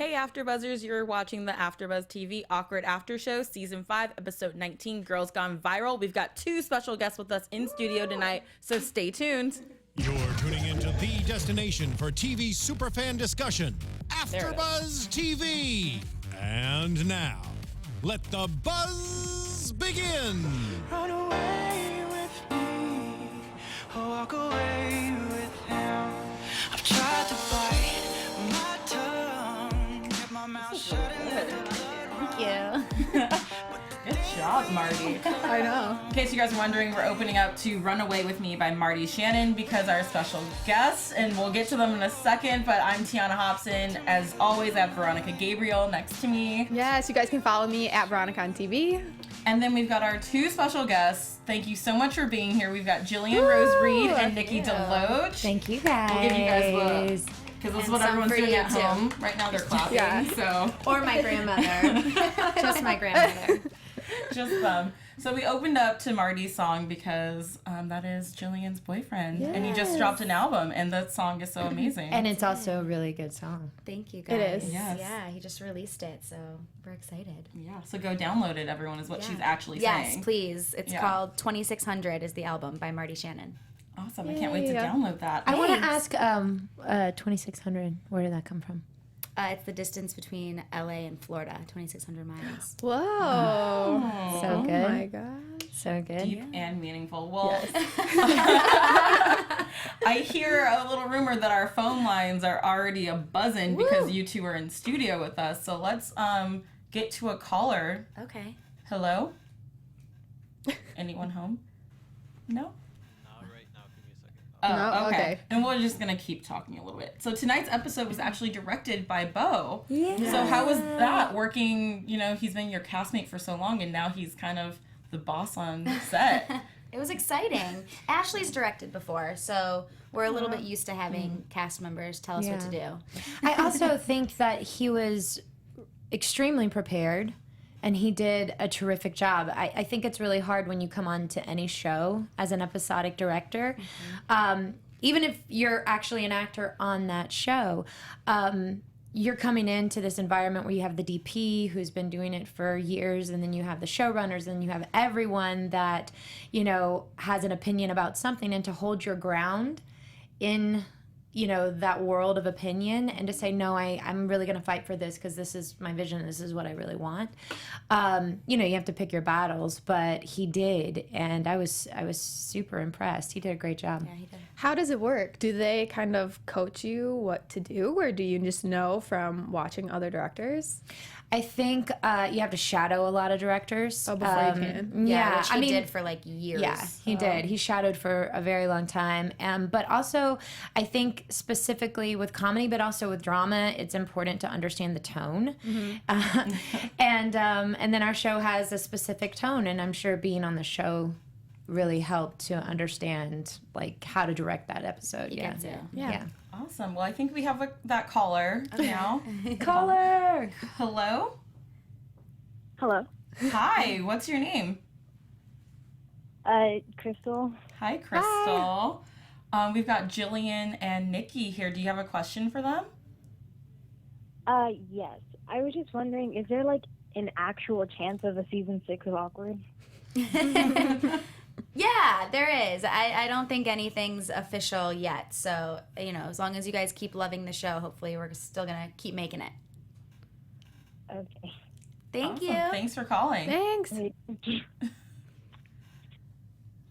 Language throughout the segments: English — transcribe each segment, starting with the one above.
Hey AfterBuzzers, you're watching the AFTERBUZZ TV Awkward After Show, Season 5, Episode 19, Girls Gone Viral. We've got 2 special guests with us in studio tonight, so stay tuned. You're tuning into the destination for TV superfan discussion, AfterBuzzz TV. And now, let the buzz begin. Run away with me, or walk away with him. I've tried to bite my tongue, kept my mouth shut and let the blood run. Thank you. Good job, Marty. I know. In case you guys are wondering, we're opening up to Run Away With Me by Marty Shannon because our special guests, and we'll get to them in a second, but I'm Tiona Hobson. As always, I have Veronica Gabriel next to me. Yes, you guys can follow me at Veronica on TV. And then we've got our 2 special guests. Thank you so much for being here. We've got Jillian Rose Reed and Nikki Deloach. Thank you guys. We'll give you guys the... Because that's what everyone's doing at home. Right now they're clapping, Yeah. so... Or my grandmother. Just my grandmother. Just them. So we opened up to Marty's song because that is Jillian's boyfriend. Yes. And he just dropped an album, and that song is so amazing. And it's also a really good song. Thank you, guys. It is. Yes. Yeah, he just released it, so we're excited. yeah, so go download it, everyone, is what she's actually Yes, saying. please. It's Yeah. called 2600 is the album by Marty Shannon. Awesome. I can't wait to Yeah. download that. I want to ask 2600, where did that come from? It's the distance between LA and Florida, 2600 miles. Whoa. So Oh good. my god. So good. Deep and meaningful. Well, I hear a little rumor that our phone lines are already a buzzing because you 2 are in studio with us. So let's get to a caller. Okay. Hello? Anyone home? No? Oh, No? okay. Okay. And we're just going to keep talking a little bit. So tonight's episode was actually directed by Bo. Yeah. So how was that working? You know, he's been your castmate for so long, and now he's kind of the boss on set. It was exciting. Ashley's directed before, so we're a little bit used to having cast members tell us what to do. I also think that he was extremely prepared, and he did a terrific job. I think it's really hard when you come on to any show as an episodic director. Even if you're actually an actor on that show, you're coming into this environment where you have the DP who's been doing it for years, and then you have the showrunners, and you have everyone that, you know, has an opinion about something, and to hold your ground in, you know, that world of opinion, and to say, no, I'm really going to fight for this because this is my vision, this is what I really want. You know, you have to pick your battles, but he did, and I was super impressed. He did a great job. Yeah, he did. How does it work? Do they kind of coach you what to do, or do you just know from watching other directors? I think you have to shadow a lot of directors. Oh, before you can. Yeah, which he I mean, did for like years. yeah, he did. He shadowed for a very long time. But also, I think specifically with comedy, but also with drama, it's important to understand the tone. And then our show has a specific tone, and I'm sure being on the show really helped to understand like how to direct that episode. He gets it. Yeah. Awesome. Well, I think we have that caller now. Caller. Hello? Hello. Hi, what's your name? Crystal. Hi, Crystal. We've got Jillian and Nikki here. Do you have a question for them? Yes. I was just wondering, is there like an actual chance of a season 6 of Awkward? Yeah, there is. I don't think anything's official yet. So, you know, as long as you guys keep loving the show, hopefully we're still going to keep making it. Okay. Thank Awesome. you. Thanks for calling. Thanks.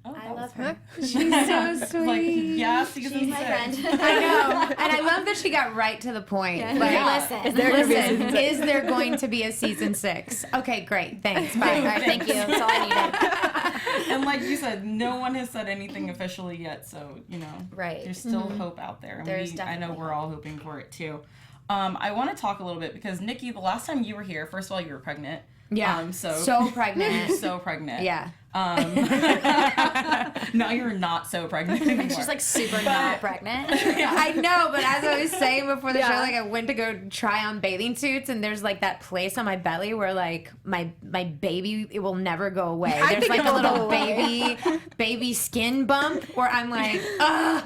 Oh, I that love was her. She's so sweet. Like, yeah, season She's my 6. friend. I know, and I love that she got right to the point. Yeah. Like, Listen. is there going to be a season 6? Okay, great, thanks, bye. All right, thank you. That's all I needed. And like you said, no one has said anything officially yet, so, you know, Right. there's still hope out there. And There's I know definitely we're all hoping for it, too. I want to talk a little bit because, Nikki, the last time you were here, first of all, you were pregnant. Yeah, So pregnant. You're so pregnant. Yeah. Now you're not so pregnant anymore. She's like super not pregnant. I know, but as I was saying before the Yeah. show, like I went to go try on bathing suits, and there's like that place on my belly where like my baby, it will never go away. I There's think like it a will little go away. baby skin bump where I'm like, ugh.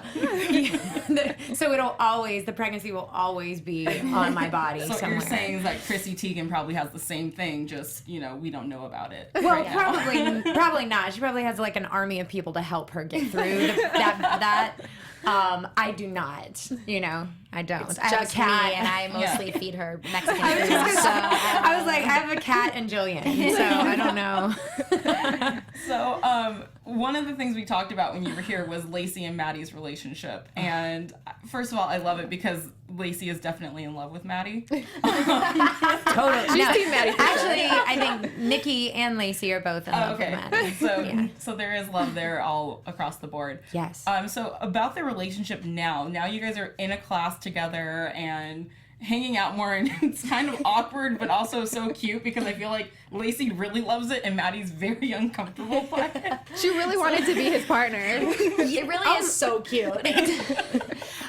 So the pregnancy will always be on my body So what somewhere. you're saying is that Chrissy Teigen probably has the same thing, just, we don't know about it. Well, right now. probably not. She probably has like an army of people to help her get through that. I do not. I don't. It's I have just a cat, me, and I mostly feed her Mexican I was food. just So gonna say, I was like, I have a cat and Jillian, so I don't know. So, one of the things we talked about when you were here was Lacey and Maddie's relationship. And first of all, I love it because Lacey is definitely in love with Maddie. Totally. She's Team Maddie for sure. Actually, I think Nikki and Lacey are both in love with Maddie. So there is love there all across the board. Yes. So about their relationship now you guys are in a class together and hanging out more, and it's kind of awkward but also so cute because I feel like Lacey really loves it and Maddie's very uncomfortable by it. She really wanted to be his partner. it really is so cute.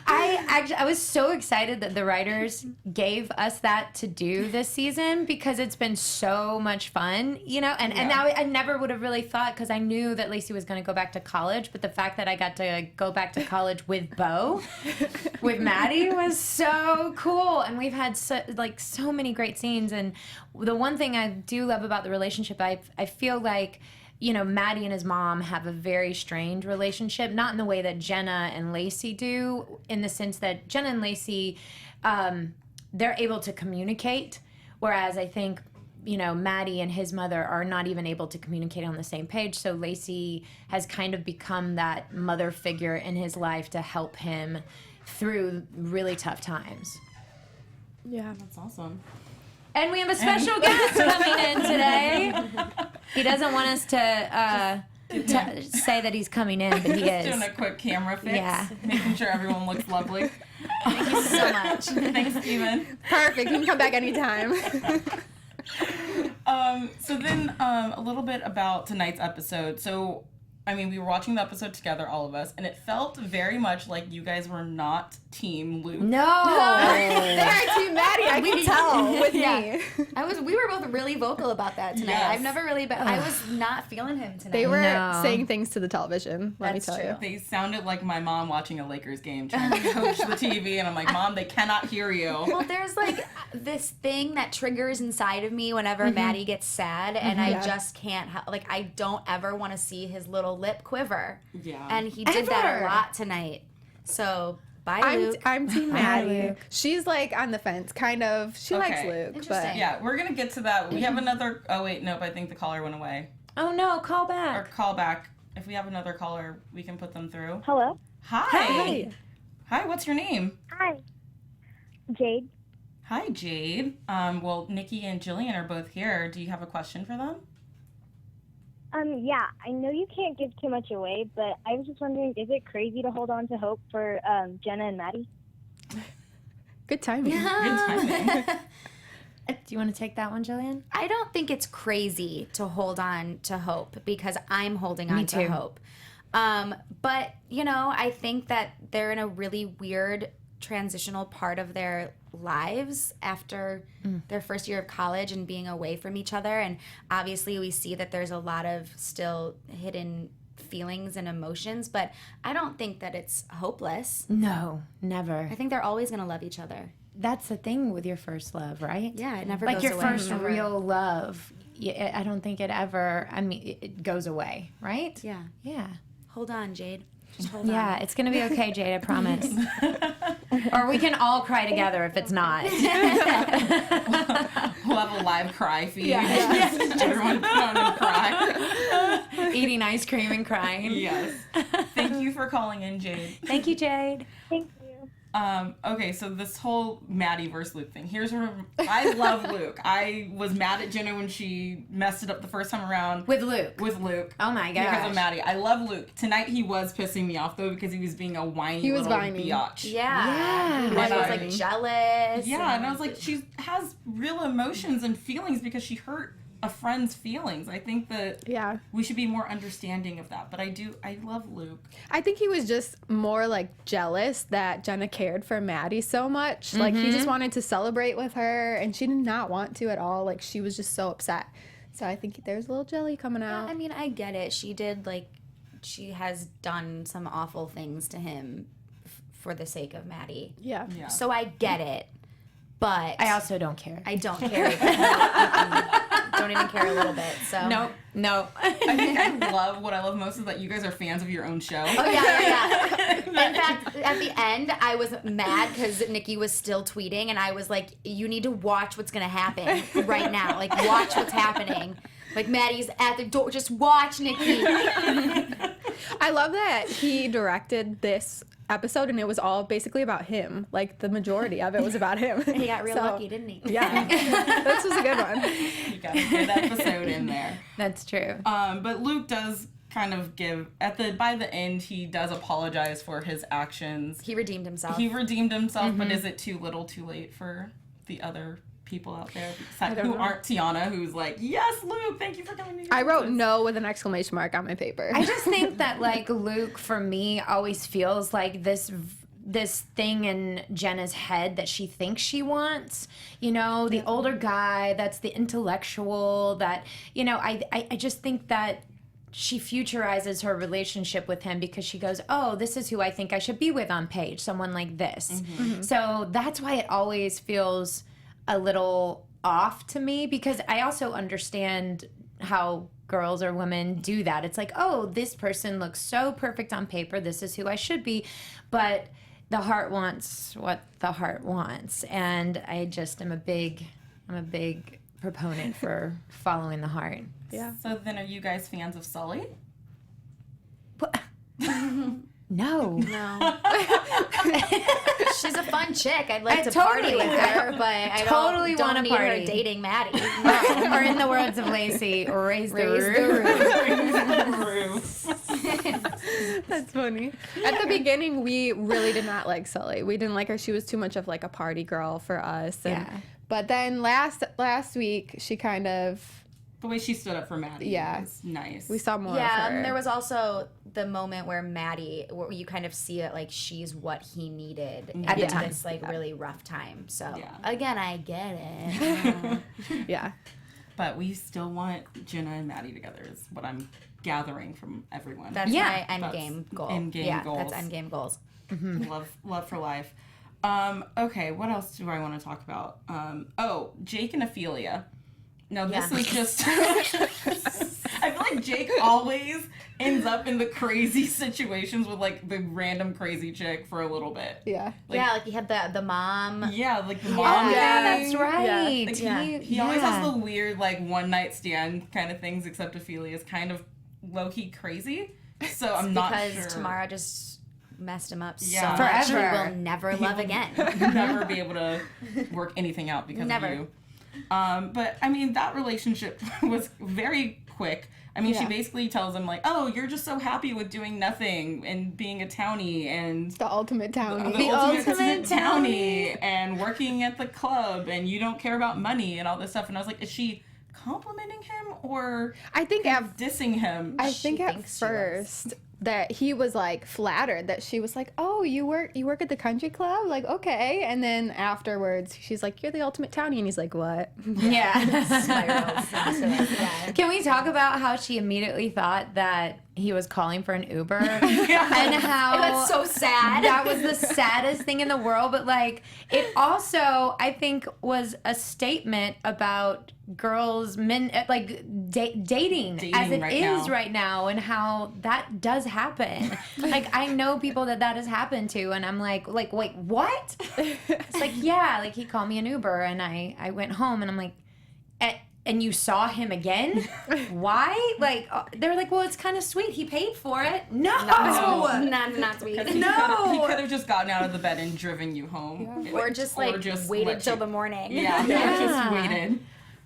I was so excited that the writers gave us that to do this season because it's been so much fun, and I never would have really thought, because I knew that Lacey was going to go back to college, but the fact that I got to go back to college with Bo, with Maddie, was so cool, and we've had so many great scenes. And the one thing I do love about the relationship, I feel like Maddie and his mom have a very strained relationship, not in the way that Jenna and Lacey do, in the sense that Jenna and Lacey, they're able to communicate, whereas I think, Maddie and his mother are not even able to communicate on the same page. So Lacey has kind of become that mother figure in his life to help him through really tough times. Yeah. That's awesome. And we have a special guest coming in today. He doesn't want us to say that he's coming in, but he Just is. doing a quick camera fix. Yeah. Making sure everyone looks lovely. Thank you so much. Thanks, Steven. Perfect. You can come back anytime. So then a little bit about tonight's episode. So, we were watching the episode together, all of us, and it felt very much like you guys were not Team Luke. No. They are Team Maddie. I can tell with me. We were both really vocal about that tonight. Yes. I've never really been. I was not feeling him tonight. They were No. saying things to the television. Let me That's tell true. you. They sounded like my mom watching a Lakers game, trying to coach the TV, and I'm like, Mom, they cannot hear you. Well, there's this thing that triggers inside of me whenever Maddie gets sad, and I just can't. I don't ever want to see his little lip quiver. Yeah. And he did that Ever. a lot tonight. So bye, Luke. I'm Team Hi, Maddie. Luke. She's on the fence, kind of. She likes Okay. Luke, but Interesting. Yeah, we're gonna get to that. We have another. Oh wait, nope. I think the caller went away. Oh no, call Or back. call back. If we have another caller, we can put them through. Hello? Hi. Hi. What's your name? Hi. Jade. Hi, Jade. Well, Nikki and Jillian are both here. Do you have a question for them? Yeah, I know you can't give too much away, but I was just wondering, is it crazy to hold on to hope for Jenna and Maddie? good timing. Good timing. Do you want to take that one, Jillian? I don't think it's crazy to hold on to hope because I'm holding on to too. hope. But, I think that they're in a really weird transitional part of their lives after their first year of college and being away from each other. And obviously we see that there's a lot of still hidden feelings and emotions, but I don't think that it's hopeless. No, never. I think they're always going to love each other. That's the thing with your first love, right? Yeah, it never Like goes your away. first real love. I don't think it ever, it goes away, right? Yeah. Yeah. Hold on, Jade. Just hold on. Yeah, it's going to be okay, Jade, I promise. Or we can all cry together if it's not. We'll have a live cry feed. Everyone come and cry. Eating ice cream and crying. Yes. Thank you for calling in, Jade. Thank you, Jade. Thank you. Okay, so this whole Maddie versus Luke thing. Here's where I love Luke. I was mad at Jenna when she messed it up the first time around. With Luke. Oh my Because gosh. of Maddie. I love Luke. Tonight he was pissing me off though because he was being a whiny little biatch. Yeah. Yeah. He was Right. like jealous. Yeah, and I was like, she has real emotions and feelings because she hurt a friend's feelings. I think that we should be more understanding of that. But I love Luke. I think he was just more jealous that Jenna cared for Maddie so much. Like he just wanted to celebrate with her and she did not want to at all. Like she was just so upset. So I think there's a little jelly coming out. I mean, I get it. She has done some awful things to him for the sake of Maddie. Yeah. Yeah. So I get it, but I also don't care. I don't care. Don't even care a little bit. So No. I think what I love most is that you guys are fans of your own show. Oh yeah. In fact, at the end, I was mad because Nikki was still tweeting, and I was like, "You need to watch what's gonna happen right now. Like, watch what's happening. Like, Maddie's at the door. Just watch, Nikki." I love that he directed this episode, and it was all basically about him. Like, the majority of it was about him. He got real lucky, didn't he? Yeah. This was a good one. You got a good episode in there. That's true. But Luke does kind of give by the end he does apologize for his actions. He redeemed himself. But is it too little, too late for the other people out there who aren't Tiona, who's like, yes, Luke, thank you for coming to your I wrote office." no with an exclamation mark on my paper. I just think that like Luke for me always feels like this thing in Jenna's head that she thinks she wants, you know, the older guy that's the intellectual that, you know, I just think that she futurizes her relationship with him because she goes, oh, this is who I think I should be with on page, someone like this. So that's why it always feels a little off to me, because I also understand how girls or women do that. It's like, oh, this person looks so perfect on paper, this is who I should be, but the heart wants what the heart wants, and I just am a big proponent for following the heart. Yeah. So then are you guys fans of Sully? No. She's a fun chick. I'd like I to totally party with would. her, but I Totally don't wanna need party. her dating Maddie. Or in the words of Lacey, raise the roof. That's funny. At the beginning, we really did not like Sully. We didn't like her. She was too much of like a party girl for us. And, Yeah. But then last week, she kind of, The way she stood up for Maddie was nice. we saw more of Yeah, her. there was also the moment where where you kind of see that like she's what he needed At the in time. this like really rough time. So Yeah. again, I get it. Yeah. But we still want Jenna and Maddie together is what I'm gathering from everyone. That's Yeah. my end game goal. Endgame goals. That's end game goals. Love for life. Okay, what else do I want to talk about? Jake and Ophelia. Now this is just I feel like Jake always ends up in the crazy situations with like the random crazy chick for a little bit. Yeah. Like he had the mom. Yeah, like the Oh, mom. yeah, thing. that's right. Like, Yeah. He always has the weird like one night stand kind of things, except Ophelia is kind of low key crazy. So I'm not Because sure. Tamara just messed him up Yeah. so much. He Forever. will never love again. never be able to work anything out because Never. of you. But I mean, that relationship was very quick. I mean, she Yeah. basically tells him like, "Oh, you're just so happy with doing nothing and being a townie and The ultimate townie. the ultimate townie and working at the club, and you don't care about money and all this stuff." And I was like, "Is she complimenting him or I think at dissing him?" I think at thinks she was. first that he was like flattered that she was like, "Oh, you work at the country club?" Like, okay. And then afterwards, she's like, "You're the ultimate townie," and he's like, "What?" Yeah. Spirals into it. Yeah. Can we talk about how she immediately thought that he was calling for an Uber? And how That's so sad. that was the saddest thing in the world, but like it also I think was a statement about men like dating as it right is now. right now, and how that does happen. Like I know people that has happened to, and I'm like wait, what? It's like, yeah, like he called me an Uber and I went home and I'm like, and you saw him again? Why? Like they're like, well, it's kind of sweet. He paid for it. No. Not sweet. He No. could have just gotten out of the bed and driven you home. Or just like waited let till you- the morning. Yeah, just waited.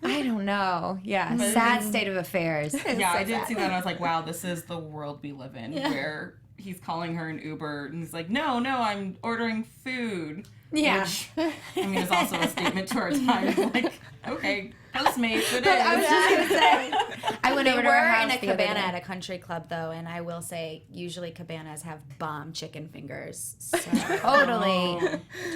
I don't know. Yeah, But sad state of affairs. Yeah, I did see that and I was like, wow, this is the world we live in where he's calling her an Uber and he's like, no, I'm ordering food. Yeah. Which, I mean, is also a statement to our time. Like, okay, Postmates, it I was is. just gonna say, I went They over to her were house in a the other cabana day. at a country club though, and I will say usually cabanas have bomb chicken fingers. So.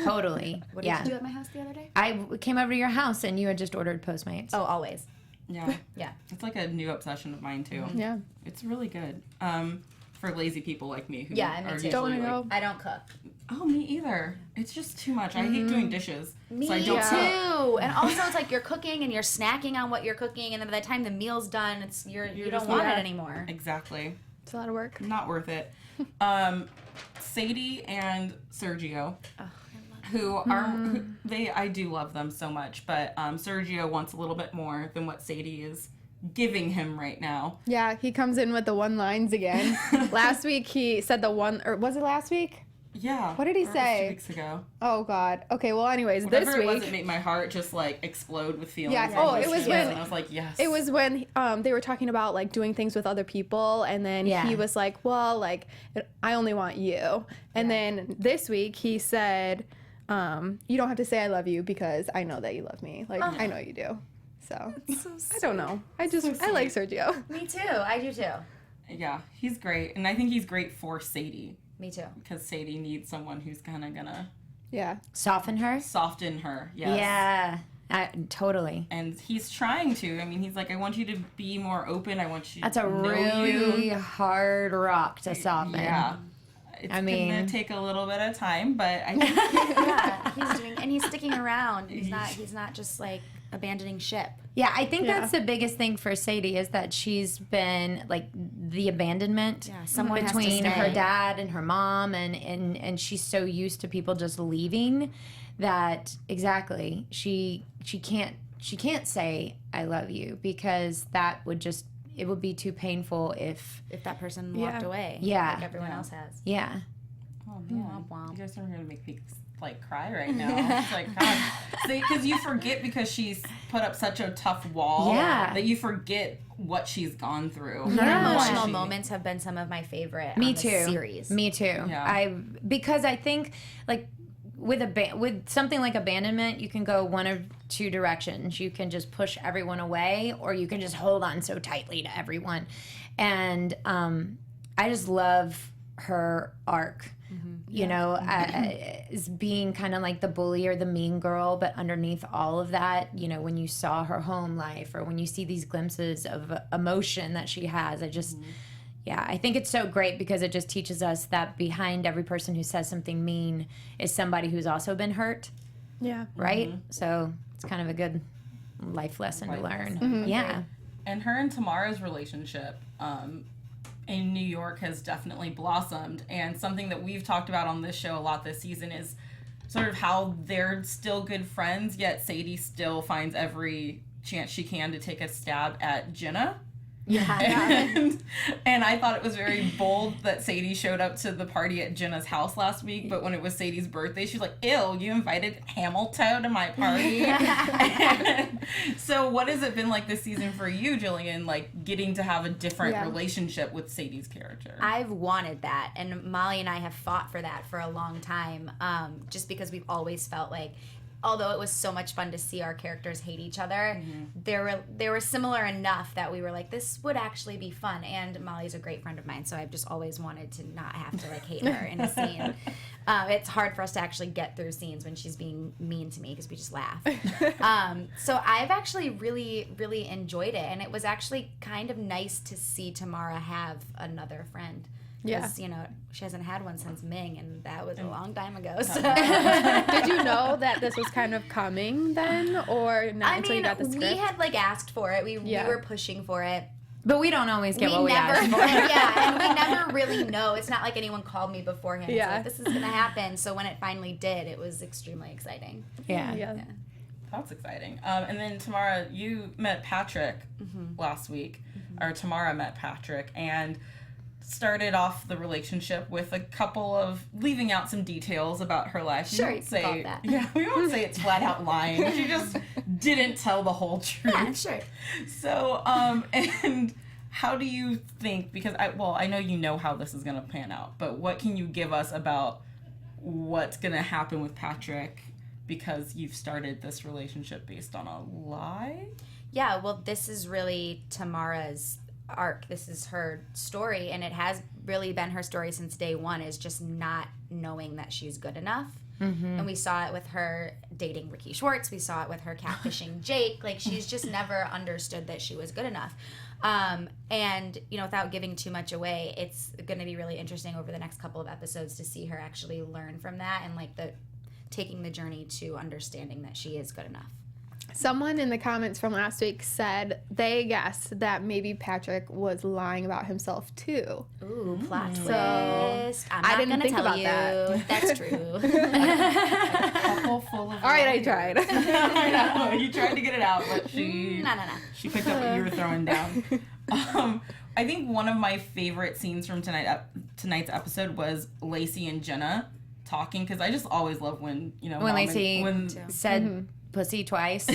Totally. What did Yeah. you do at my house the other day? I came over to your house and you had just ordered Postmates. Oh, always. Yeah. Yeah. It's like a new obsession of mine, too. Yeah. It's really good. for lazy people like me who Yeah, me are too. usually Don't wanna like, go. I don't cook. oh, me either. It's just too much. I hate doing dishes. Me so I don't cook. too. And also, it's like you're cooking and you're snacking on what you're cooking, and then by the time the meal's done, you don't just- want yeah. it anymore. Exactly. It's a lot of work. Not worth it. Sadie and Sergio, who are I do love them so much, but Sergio wants a little bit more than what Sadie is giving him right now. Yeah, he comes in with the one lines again. Last week he said or was it last week? Yeah. What did he or it was say? 2 weeks ago. Oh God. Okay, well anyways, Whatever this it was, week it made my heart just like explode with feelings. Yeah. and Oh, it was emotions, when- and I was like, yes. it was when they were talking about like doing things with other people, and then Yeah. he was like, well, like I only want you. And then this week he said, you don't have to say I love you because I know that you love me. Like I know you do. So I don't know. I like Sergio. Me too. I do too. Yeah, he's great, and I think he's great for Sadie Me too. because Sadie needs someone who's kind of gonna Yeah. Soften her? soften her. Yes. Yeah, totally. And he's trying to. I mean, he's like, I want you to be more open. I want you That's a to know really you. hard rock to soften. Yeah. It's gonna take a little bit of time, but I think Yeah, he's sticking around. He's not just like abandoning ship. Yeah, I think that's the biggest thing for Sadie is that she's been like the abandonment someone has to between her stay. dad and her mom, and she's so used to people just leaving that exactly she can't say I love you because that would just it would be too painful if If that person walked away, Yeah. like everyone else has. yeah. oh man, Womp womp. you guys are gonna make me like cry right now. It's like God, because you forget because she's put up such a tough wall. Yeah. that you forget what she's gone through. Her Yeah. emotional She- moments have been some of my favorite. Me on the too. Series. Me too. Yeah. Because I think like with something like abandonment, you can go one of two directions. You can just push everyone away, or you can just hold on so tightly to everyone. And I just love her arc. You know, as being kind of like the bully or the mean girl, but underneath all of that, you know, when you saw her home life or when you see these glimpses of emotion that she has, I just, yeah, I think it's so great because it just teaches us that behind every person who says something mean is somebody who's also been hurt, Yeah. right? So it's kind of a good life lesson to learn. lesson. Yeah. And her and Tamara's relationship in New York has definitely blossomed. And something that we've talked about on this show a lot this season is sort of how they're still good friends, yet Sadie still finds every chance she can to take a stab at Jenna. And I thought it was very bold that Sadie showed up to the party at Jenna's house last week, but when it was Sadie's birthday, she was like, ew, you invited Hamilton to my party? So what has it been like this season for you, Jillian, like getting to have a different relationship with Sadie's character? I've wanted that, and Molly and I have fought for that for a long time, just because we've always felt like, although it was so much fun to see our characters hate each other, they were similar enough that we were like, this would actually be fun. And Molly's a great friend of mine, so I've just always wanted to not have to like hate her in a scene. It's hard for us to actually get through scenes when she's being mean to me because we just laugh. So I've actually really, really enjoyed it, and it was actually kind of nice to see Tamara have another friend. Because, you know, she hasn't had one since Ming, and that was a long time ago. So. Did you know that this was kind of coming then, or not until you got the script? We had like asked for it. We were pushing for it. But we don't always get what we never, ask for. yeah, and we never really know. It's not like anyone called me beforehand. Yeah. Yeah, this is gonna happen. So when it finally did, it was extremely exciting. Yeah. That's exciting. And then Tamara, you met Patrick last week, or Tamara met Patrick, and started off the relationship with a couple of leaving out some details about her life. Sure, We you won't can call say it that. Yeah, we won't say it's flat out lying. She just didn't tell the whole truth. Yeah, sure. So, and how do you think? Because I know you know how this is gonna pan out, but what can you give us about what's gonna happen with Patrick? Because you've started this relationship based on a lie. Yeah, well, this is really Tamara's arc. This is her story, and it has really been her story since day one, is just not knowing that she's good enough. And we saw it with her dating Ricky Schwartz. We saw it with her catfishing Jake. Like, she's just never understood that she was good enough. And, you know, without giving too much away, it's going to be really interesting over the next couple of episodes to see her actually learn from that and, like, taking the journey to understanding that she is good enough. Someone in the comments from last week said they guessed that maybe Patrick was lying about himself too. Ooh, plot twist. So, I'm I not didn't gonna think tell about you. that. That's true. Couple full of All right, I tried. I know. You tried to get it out, but she No. she picked up what you were throwing down. I think one of my favorite scenes from tonight's episode was Lacey and Jenna talking, because I just always love when, you know, When Mom Lacey said pussy twice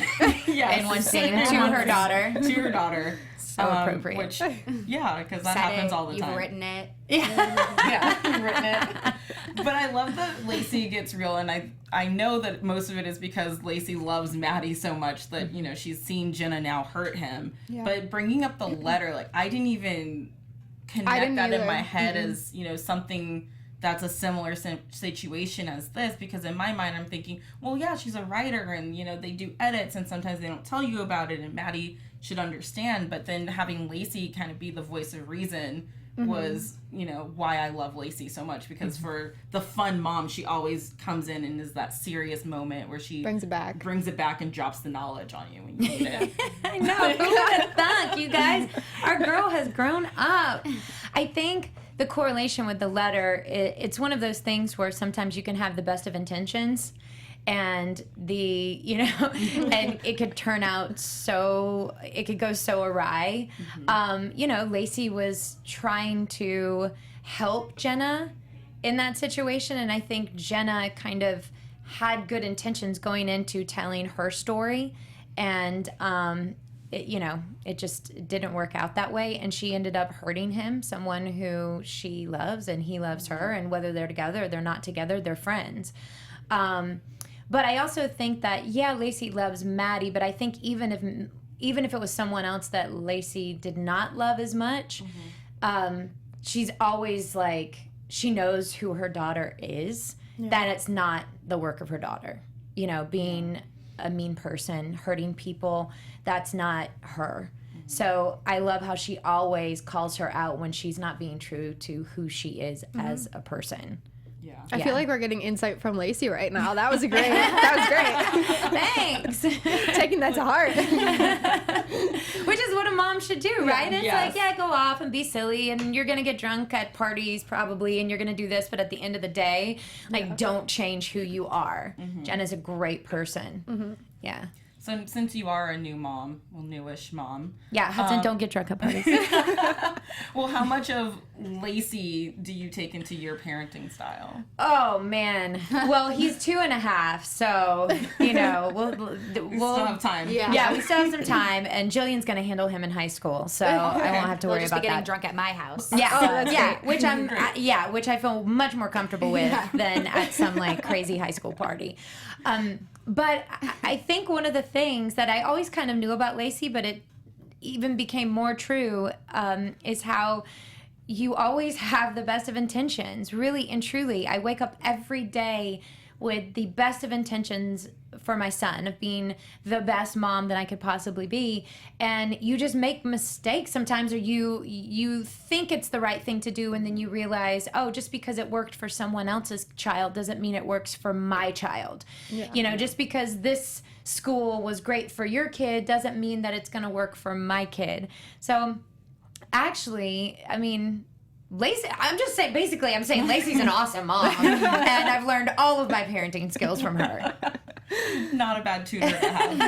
yes. in one scene to her daughter. To her daughter. So appropriate. Which, yeah, because that Said happens it, all the time. You've written it. Yeah, you've written it. But I love that Lacey gets real, and I know that most of it is because Lacey loves Maddie so much that, you know, she's seen Jenna now hurt him. Yeah. But bringing up the letter, like, I didn't even connect that in my head as, you know, something that's a similar situation as this, because in my mind I'm thinking, well, yeah, she's a writer, and, you know, they do edits, and sometimes they don't tell you about it, and Maddie should understand. But then having Lacey kind of be the voice of reason was, you know, why I love Lacey so much, because for the fun mom, she always comes in and is that serious moment where she Brings it back and drops the knowledge on you when you need it. I know. Who would have thunk, you guys? Our girl has grown up. I think the correlation with the letter, it's one of those things where sometimes you can have the best of intentions, and you know, and it could turn out it could go so awry. You know, Lacey was trying to help Jenna in that situation, and I think Jenna kind of had good intentions going into telling her story, and it just didn't work out that way, and she ended up hurting him, someone who she loves, and he loves her, and whether they're together or they're not together, they're friends. But I also think that, yeah, Lacey loves Maddie, but I think even if it was someone else that Lacey did not love as much, she's always like, she knows who her daughter is, that it's not the work of her daughter. You know, being a mean person, hurting people, that's not her. So I love how she always calls her out when she's not being true to who she is as a person. Yeah. I feel like we're getting insight from Lacey right now. That was great. Thanks. Taking that to heart. Which is what a mom should do, right? It's Yes. like, yeah, go off and be silly, and you're going to get drunk at parties probably, and you're going to do this, but at the end of the day, like, don't change who you are. Jenna's a great person. Yeah. So since you are a new mom, well, newish mom. Yeah, Hudson, don't get drunk at parties. Well, how much of Lacey do you take into your parenting style? Oh, man. Well, he's 2.5, so, you know, We still have time. Yeah, we still have some time, and Jillian's going to handle him in high school, so I won't have to We'll worry just about be getting that. drunk at my house. Yeah, which I feel much more comfortable with than at some like crazy high school party. But I think one of the things that I always kind of knew about Lacey, but it even became more true, is how you always have the best of intentions, really and truly. I wake up every day with the best of intentions for my son, of being the best mom that I could possibly be. And you just make mistakes sometimes, or you think it's the right thing to do, and then you realize, oh, just because it worked for someone else's child doesn't mean it works for my child. You know, just because this school was great for your kid doesn't mean that it's going to work for my kid. So actually, I mean, Lacey, I'm saying Lacey's an awesome mom, and I've learned all of my parenting skills from her. Not a bad tutor to have.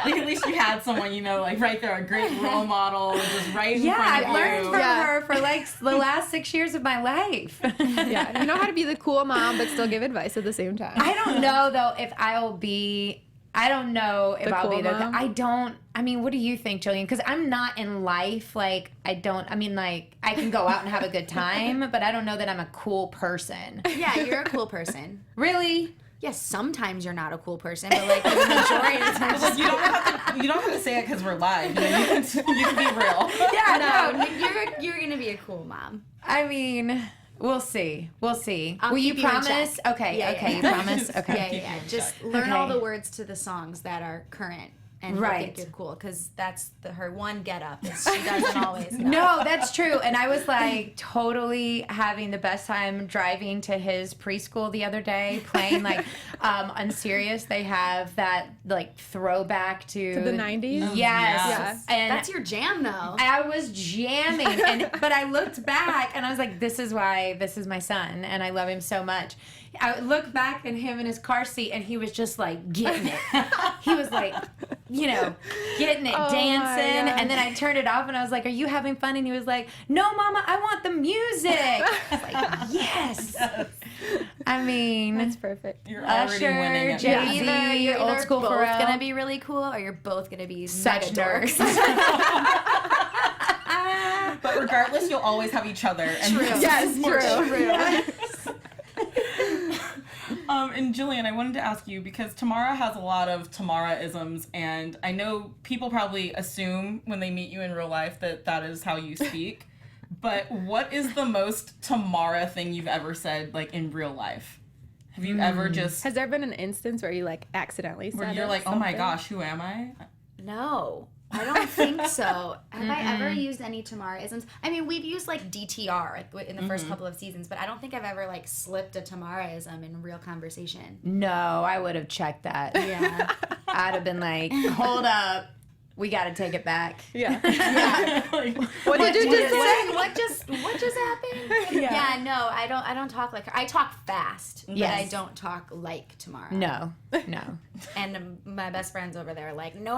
Like, at least you had someone, you know, like right there, a great role model, just right in front of I've you. learned from her for like the last 6 years of my life. You know how to be the cool mom, but still give advice at the same time. I don't know though if I'll be the I mean, what do you think, Jillian? Because I'm not in life, like, I can go out and have a good time, but I don't know that I'm a cool person. Yeah, you're a cool person. Really? Yes, sometimes you're not a cool person, but like the majority of the time, Well, you don't have to say it because we're live. You know, you can be real. yeah, no, you're gonna be a cool mom. I mean, We'll see. We'll see. I'll Will you keep you in promise? check. Okay. Yeah, okay. yeah. You promise? Okay. Yeah. Just learn all Okay. the words to the songs that are current. And you'll Right. think you're cool, because that's her one get up. She doesn't always know. No, that's true. And I was like totally having the best time driving to his preschool the other day, playing like on Sirius. They have that like throwback to the 90s? Yes. Yeah. And That's your jam, though. I was jamming, but I looked back and I was like, this is why this is my son, and I love him so much. I looked back at him in his car seat, and he was just like getting it. He was like, getting it, Oh, dancing. my gosh. And then I turned it off, and I was like, "Are you having fun?" And he was like, "No, Mama, I want the music." I was like, "Yes." I mean, That's perfect. You're already winning Usher, at Jay-Z, that. You're old either school both Pharrell. gonna be really cool, or you're both gonna be Such mega dorks. But regardless, you'll always have each other. And True. Yes, true. And Jillian, I wanted to ask you, because Tamara has a lot of Tamara-isms, and I know people probably assume when they meet you in real life that that is how you speak. But what is the most Tamara thing you've ever said, like, in real life? Have you ever just, Has there been an instance where you like accidentally said where you're like, oh my something? gosh, who am I? No, I don't think so. Have I ever used any Tamara-isms? I mean, we've used like DTR in the first couple of seasons, but I don't think I've ever like slipped a Tamara-ism in real conversation. No, I would have checked that. Yeah. I'd have been like, "Hold up, we got to take it back." Yeah. Like, What did you just say? What just happened? Yeah, no, I don't talk like her. I talk fast, but Yes. I don't talk like Tamara. No. And my best friends over there are like, no.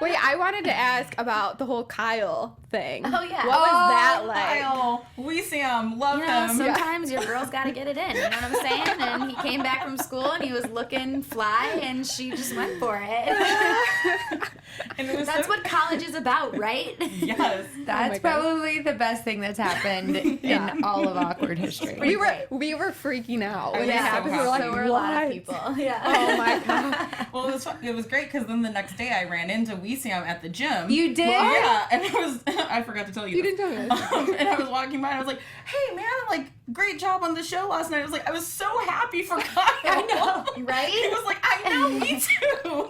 Wait, I wanted to ask about the whole Kyle thing. Oh, yeah. What was that like? Kyle, we see him, love You know, him. sometimes your girl's got to get it in. You know what I'm saying? And he came back from school and he was looking fly, and she just went for it. And it was That's so- what college is about, right? Yes. That's God. probably the best thing that's happened in all of awkward history. We were freaking out when was it so happened. We were happy. like, So were a lot of "What?" people. Yeah. Oh my god. Well, it was great because then the next day I ran into Sam at the gym. You did? Yeah, and I forgot to tell you. You this. didn't tell me this. And I was walking by and I was like, "Hey man, like great job on the show last night." I was like, I was so happy for Kyle. I know, right? He was like, "I know, me too."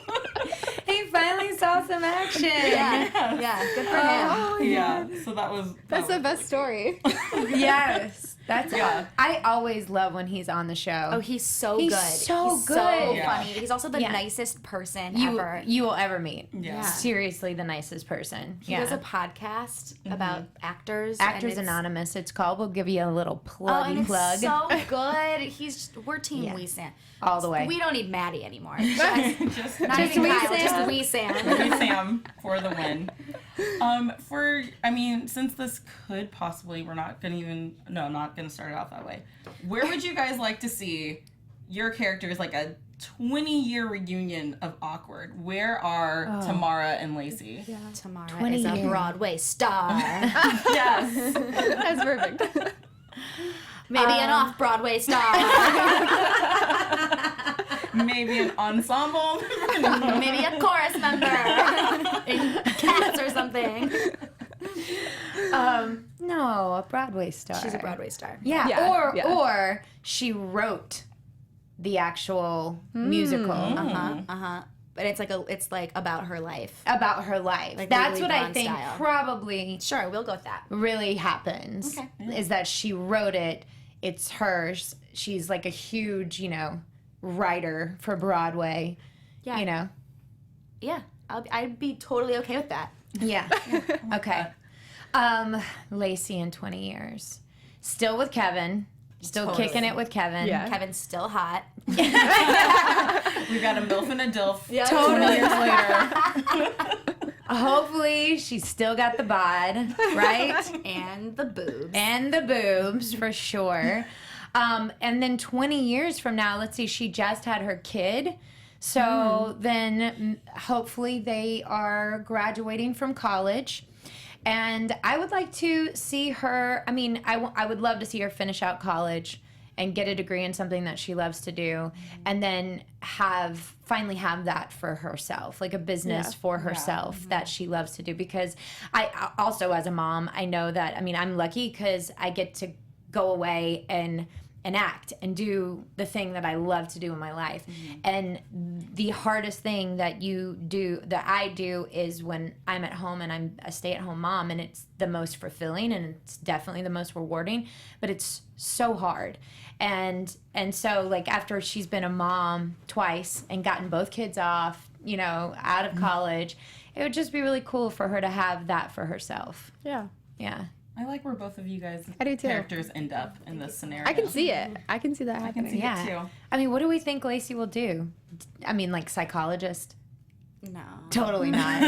He finally saw some action. Yeah. Yeah. Good for him. Oh, Yeah. So that was. That's the best story. Yes. That's Yeah. I always love when he's on the show. Oh, he's so He's good. so He's good. so Yeah. funny. He's also the Yeah. nicest person you ever. you will ever meet. Yeah. Seriously, the nicest person. He does a podcast about actors. Actors and it's- Anonymous, it's called. We'll give you a little Oh, and plug. it's so good. We're Team Yeah. Wee Sam. All the way. We don't need Maddie anymore. Just Not Just even Wee Kyle, Sam. just Wee Sam. Sam for the win. Since this could possibly, not gonna start it off that way. Where would you guys like to see your characters, like a 20-year reunion of Awkward? Where are Tamara and Lacey? Tamara 20 is a years. Broadway star. Yes. That's perfect. Maybe an off-Broadway star. Maybe an ensemble. Maybe a chorus member in Cats or something. No, a Broadway star. She's a Broadway star. Yeah, Yeah, or she wrote the actual musical But it's like about her life. about her life. Like That's Legally what I Blonde think style. probably Sure, we'll go with that. really happens. Okay. Is that she wrote it. It's hers. She's like a huge, writer for Broadway. Yeah. Yeah, I'd be totally okay with that. Yeah. Okay. Lacey in 20 years. Still with Kevin. Still Totally. kicking it with Kevin. Yeah. Kevin's still hot. We got a MILF and a DILF. Yeah. 20 years later. Hopefully she's still got the bod, right? And the boobs. And the boobs, for sure. And then 20 years from now, let's see, she just had her kid. So then hopefully they are graduating from college. And I would like to see her, I would love to see her finish out college and get a degree in something that she loves to do, and then finally have that for herself, like a business for herself that she loves to do. Because I also, as a mom, I know that, I mean, I'm lucky because I get to go away and act and do the thing that I love to do in my life. And the hardest thing that I do is when I'm at home and I'm a stay-at-home mom, and it's the most fulfilling and it's definitely the most rewarding, but it's so hard. And so, like, after she's been a mom twice and gotten both kids off, you know, out of college, it would just be really cool for her to have that for herself. Yeah. Yeah. I like where both of you guys' I do too. characters end up in this scenario. I can see it. I can see that I happening. can see it too. I mean, what do we think Lacey will do? I mean, like, psychologist? No. Totally not.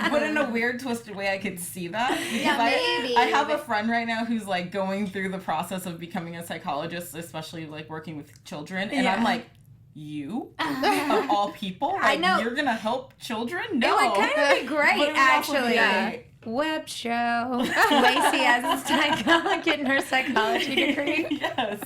But in a weird, twisted way, I could see that. Yeah, maybe. I have a friend right now who's, like, going through the process of becoming a psychologist, especially, like, working with children. And I'm like, you? Of all people? Like, I know. You're going to help children? No. It would kind of be great, But it would also be actually. great. Web show. Lacey as a psychologist, getting her psychology degree. Yes.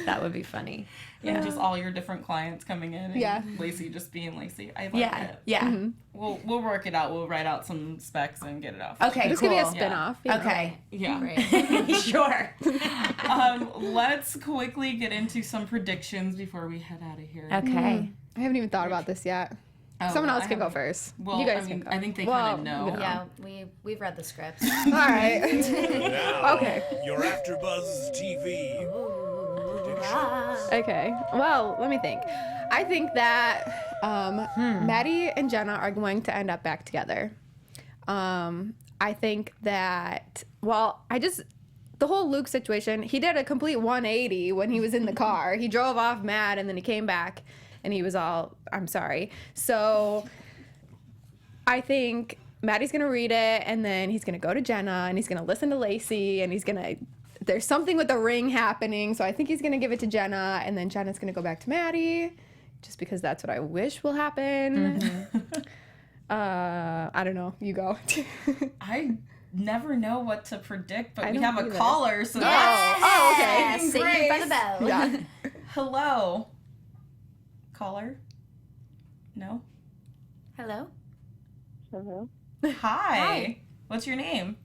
That would be funny. And just all your different clients coming in and Yeah. Lacey just being Lacey. I like Yeah. it. Yeah. We'll work it out. We'll write out some specs and get it off. Okay, This cool. could be a spin-off. you know? Okay. Yeah. Right. Sure. Let's quickly get into some predictions before we head out of here. Okay. I haven't even thought about this yet. Someone else can go first. Well, you guys I mean, can go. I think they Well, kind of know. you know. Yeah, we've read the script. All right. Now, Okay. your AfterBuzz TV predictions. Okay. Well, let me think. I think that Maddie and Jenna are going to end up back together. I think that, the whole Luke situation, he did a complete 180 when he was in the car. He drove off mad and then he came back and he was all, I'm sorry. So I think Maddie's going to read it and then he's going to go to Jenna and he's going to listen to Lacey and there's something with the ring happening. So I think he's going to give it to Jenna and then Jenna's going to go back to Maddie just because that's what I wish will happen. I don't know. You go. I never know what to predict, but I we don't have a either. caller, so Oh, okay. Sing it by the bell. Yeah. hello. Caller? No? Hello? Hello, Hi. What's your name?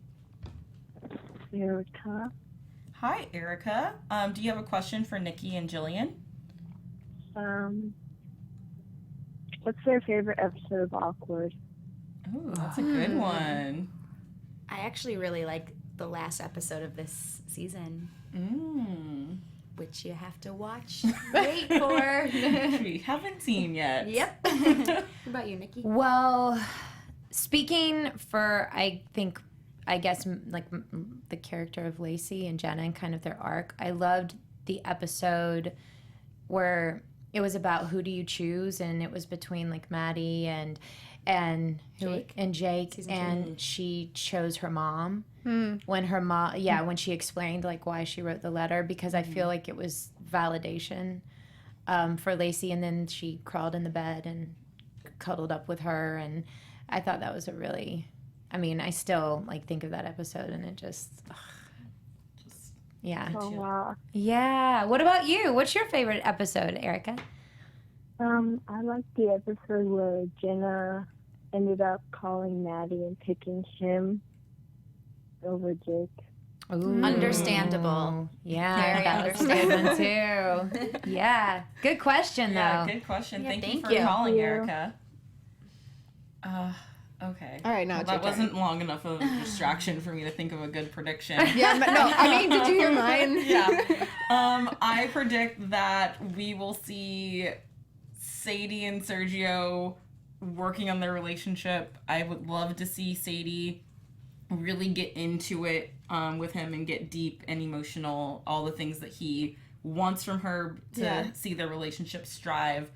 Erica. Hi, Erica. Do you have a question for Nikki and Jillian? What's their favorite episode of Awkward? Ooh, that's a good one. I actually really like the last episode of this season, which you have to watch. Wait for. We haven't seen yet. Yep. What about you, Nikki? Well, speaking for, I guess, the character of Lacey and Jenna and kind of their arc, I loved the episode where it was about who do you choose, and it was between, like, Maddie and Jake. And she chose her mom when her mom, when she explained, like, why she wrote the letter, because I feel like it was validation for Lacey, and then she crawled in the bed and cuddled up with her, and I thought that was I still, like, think of that episode, and it just yeah. Oh wow. Yeah. What about you? What's your favorite episode, Erica? I like the episode where Jenna ended up calling Maddie and picking him over Jake. Ooh. Understandable. Yeah, Very that was a good one too. Yeah. Good question, though. Yeah, good question. Yeah, thank you thank for you. calling, Yeah. Erica. Okay. All right, now it's that your turn. wasn't long enough of a distraction for me to think of a good prediction. Yeah, but no, I mean, did you hear mine? Yeah. I predict that we will see Sadie and Sergio working on their relationship. I would love to see Sadie really get into it with him and get deep and emotional, all the things that he wants from her to see their relationship strive.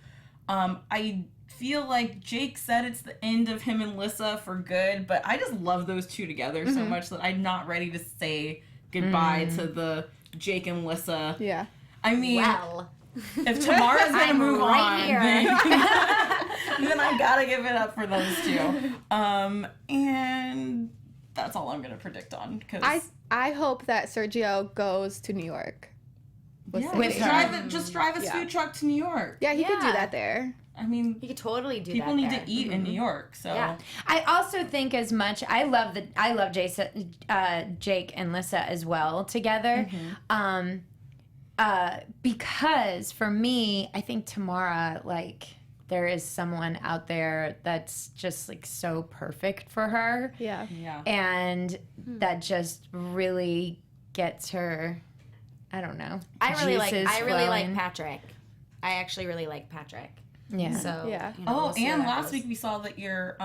I feel like Jake said it's the end of him and Lissa for good, but I just love those two together so much that I'm not ready to say goodbye to the Jake and Lissa. Yeah. I mean, Well, if Tamara's gonna I'm move right on, here. then I gotta give it up for those two. And that's all I'm gonna predict on. Cause I hope that Sergio goes to New York. Yeah, Sadie. just drive his food truck to New York. Yeah, he could do Yeah. that there. I mean, You could totally do people that need there. to eat in New York, so Yeah. I also think as much I love Jason, Jake and Lissa as well together, because for me, I think Tamara, like, there is someone out there that's just like so perfect for her, Yeah. yeah. and that just really gets her. I don't know. I really like flowing. Patrick. I actually really like Patrick. Yeah. So Yeah. you know, Oh, we'll see and where that last goes. week we saw that your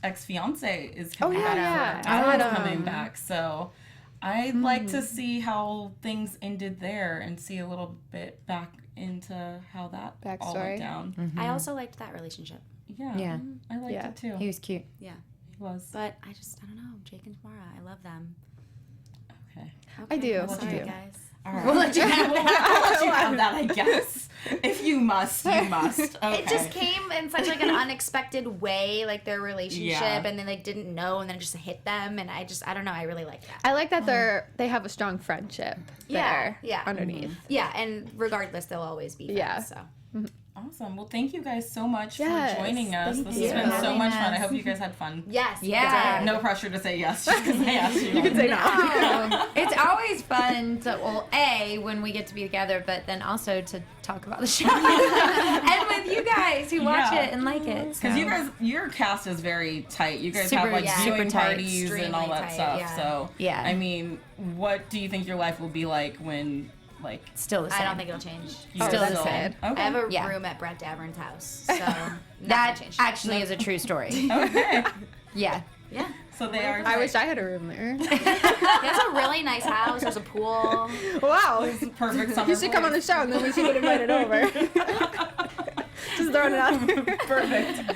ex-fiance is coming yeah, back. yeah. Adam's Adam. coming back. So I'd like to see how things ended there and see a little bit back into how that all Backstory. went down. I also liked that relationship. Yeah. Yeah. I liked Yeah. it too. He was cute. Yeah. He was. But I don't know. Jake and Tamara, I love them. Okay. I do. Well, Sorry, do. guys. All right. We'll let you have that, I guess. If you must, you must. Okay. It just came in such like an unexpected way, like their relationship, Yeah. and then they didn't know, and then it just hit them, and I don't know. I really like that. I like that they have a strong friendship there Yeah. underneath. Yeah, and regardless, they'll always be friends. Yeah. So Awesome. Well, thank you guys so much Yes, for joining us. thank This you. has been so Having much fun. I us. hope you guys had fun. yes, Yeah. we did. No pressure to say yes just because I asked you. You could say no. It's always fun to, well, A, when we get to be together, but then also to talk about the show. And with you guys who watch Yeah. it and like it. Because so. you guys, your cast is very tight. You guys Super- have like yeah. viewing super tight. parties and all Extremely that tight, stuff. yeah. So Yeah. I mean, what do you think your life will be like when like Still the same. I don't think it'll change. you Still guys the still- same. Okay. I have a Yeah. room at Brett Davern's house, so That that changed. actually is a true story. Okay. Yeah. Yeah, So they are. I wish I had a room there. he has a really nice house. There's a pool. Wow. perfect summer. You should come on the show and then we should get invited over. Just throwing it out there. Perfect.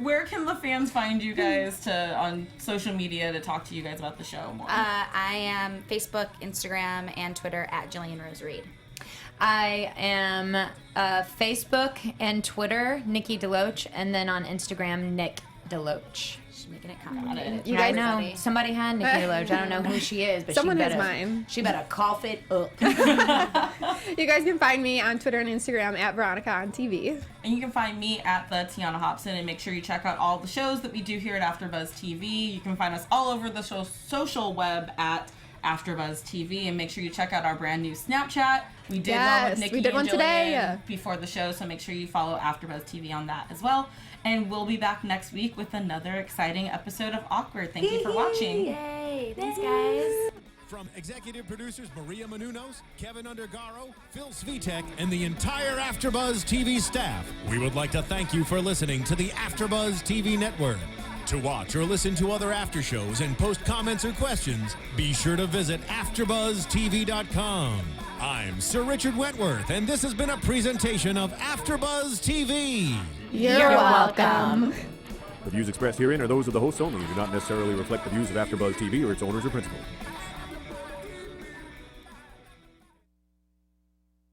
Where can the fans find you guys on social media to talk to you guys about the show more? I am Facebook, Instagram, and Twitter at Jillian Rose Reed. I am Facebook and Twitter, Nikki Deloach, and then on Instagram, Nick Deloach. She's making it complicated. You I guys, know. Somebody had Nikki Deloach. I don't know who she is, but Someone she has better, mine. She better cough it up. You guys can find me on Twitter and Instagram at Veronica on TV. And you can find me at the Tiona Hobson, and make sure you check out all the shows that we do here at AfterBuzz TV. You can find us all over the social web at AfterBuzz TV, and make sure you check out our brand new Snapchat. We did one Yes, with Nikki we did and one Jillian today. before the show, so make sure you follow AfterBuzz TV on that as well. And we'll be back next week with another exciting episode of Awkward. Thank you for watching. Yay! Thanks, guys. From executive producers Maria Menounos, Kevin Undergaro, Phil Svitek, and the entire AfterBuzz TV staff, we would like to thank you for listening to the AfterBuzz TV network. To watch or listen to other after shows and post comments or questions, be sure to visit AfterBuzzTV.com. I'm Sir Richard Wentworth, and this has been a presentation of AfterBuzz TV. You're welcome. The views expressed herein are those of the hosts only and do not necessarily reflect the views of AfterBuzz TV or its owners or principals.